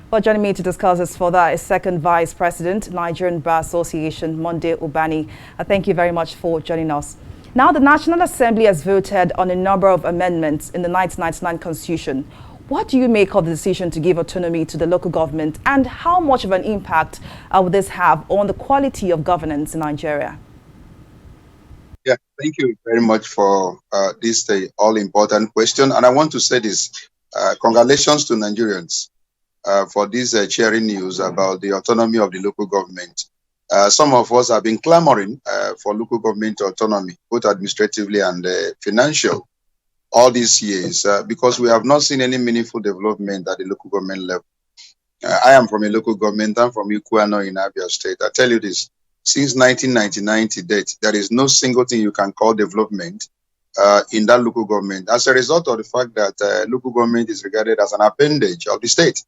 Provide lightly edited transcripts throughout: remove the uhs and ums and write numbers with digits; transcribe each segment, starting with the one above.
Well, joining me to discuss this further is Second Vice President, Nigerian Bar Association, Monday Ubani. Thank you very much for joining us. Now, the National Assembly has voted on a number of amendments in the 1999 Constitution. What do you make of the decision to give autonomy to the local government, and how much of an impact will this have on the quality of governance in Nigeria? Yeah, thank you very much for this all-important question. And I want to say this, congratulations to Nigerians for this cheering news about the autonomy of the local government. Some of us have been clamoring for local government autonomy, both administratively and financial, all these years, because we have not seen any meaningful development at the local government level. I am from a local government. I'm from Ikuano in Abia State. I tell you this, since 1999 to date, there is no single thing you can call development in that local government, as a result of the fact that local government is regarded as an appendage of the state.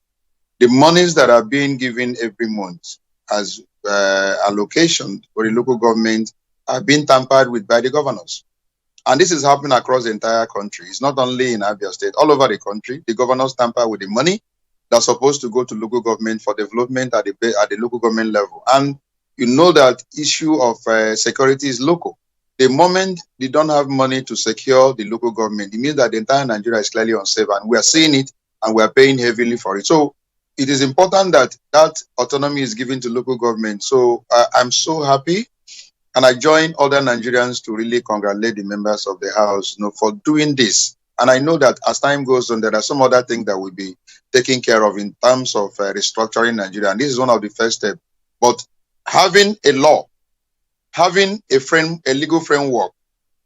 The monies that are being given every month as allocation for the local government are being tampered with by the governors. And this is happening across the entire country. It's not only in Abia State, all over the country, the governors tamper with the money that's supposed to go to local government for development at the local government level. And you know that issue of security is local. The moment they don't have money to secure the local government, it means that the entire Nigeria is clearly unsafe, and we are seeing it, and we are paying heavily for it. So it is important that that autonomy is given to local government. So I'm so happy, and I join other Nigerians to really congratulate the members of the House, for doing this. And I know that as time goes on, there are some other things that will be taken care of in terms of restructuring Nigeria. And this is one of the first steps. But having a law, having a legal framework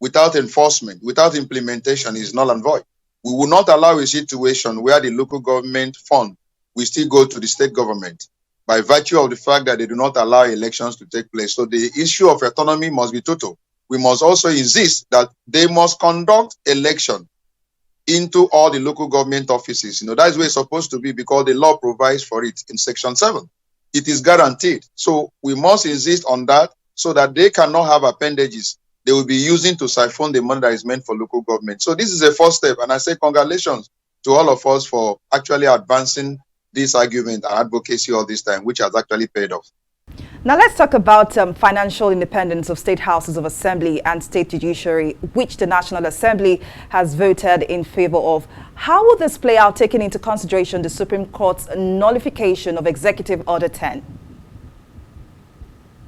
without enforcement, without implementation is null and void. We will not allow a situation where the local government fund will still go to the state government by virtue of the fact that they do not allow elections to take place. So the issue of autonomy must be total. We must also insist that they must conduct election into all the local government offices. That is where it's supposed to be, because the law provides for it in Section 7. It is guaranteed. So we must insist on that so that they cannot have appendages they will be using to siphon the money that is meant for local government. So this is a first step. And I say congratulations to all of us for actually advancing this argument and advocacy all this time, which has actually paid off. Now let's talk about financial independence of state houses of assembly and state judiciary, which the National Assembly has voted in favor of. How will this play out, taking into consideration the Supreme Court's nullification of Executive Order 10?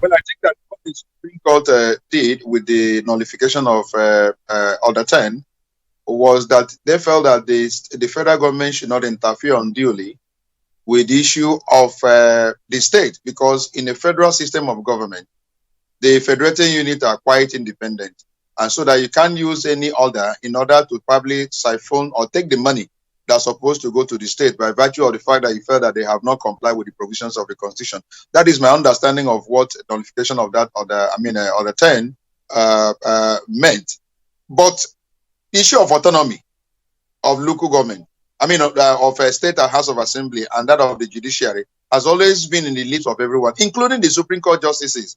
Well, I think that what the Supreme Court did with the nullification of Order 10 was that they felt that the federal government should not interfere unduly with the issue of the state, because in a federal system of government, the federating units are quite independent. And so that you can't use any order in order to probably siphon or take the money that's supposed to go to the state by virtue of the fact that you felt that they have not complied with the provisions of the Constitution. That is my understanding of what nullification of that Order 10 meant. But the issue of autonomy of local government, of a state and House of Assembly, and that of the judiciary, has always been in the lips of everyone, including the Supreme Court justices,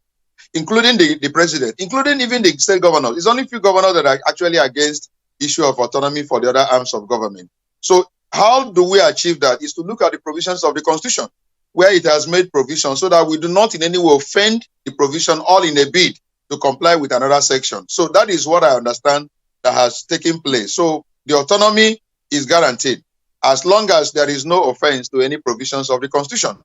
including the president, including even the state governors. It's only few governors that are actually against issue of autonomy for the other arms of government. So how do we achieve that? Is to look at the provisions of the Constitution, where it has made provision so that we do not in any way offend the provision, all in a bid to comply with another section. So that is what I understand that has taken place. So the autonomy is guaranteed as long as there is no offense to any provisions of the Constitution.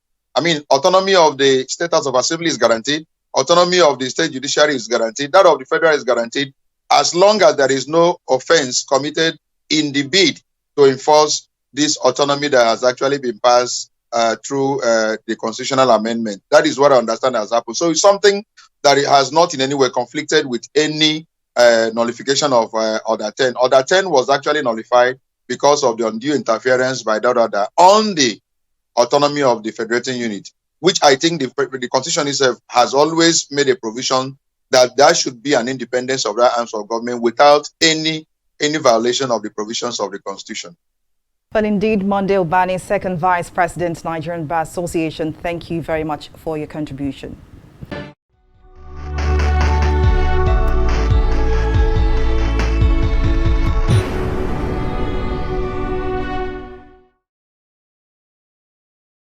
Autonomy of the State House of Assembly is guaranteed. Autonomy of the state judiciary is guaranteed. That of the federal is guaranteed as long as there is no offense committed in the bid to enforce this autonomy that has actually been passed through the constitutional amendment. That is what I understand has happened. So it's something that it has not in any way conflicted with any nullification of Order 10. Order 10 was actually nullified because of the undue interference by that order on the autonomy of the federating unit, which I think the Constitution itself has always made a provision that there should be an independence of that arms of government without any violation of the provisions of the Constitution. But indeed, Monday Ubani, Second Vice President, Nigerian Bar Association, thank you very much for your contribution.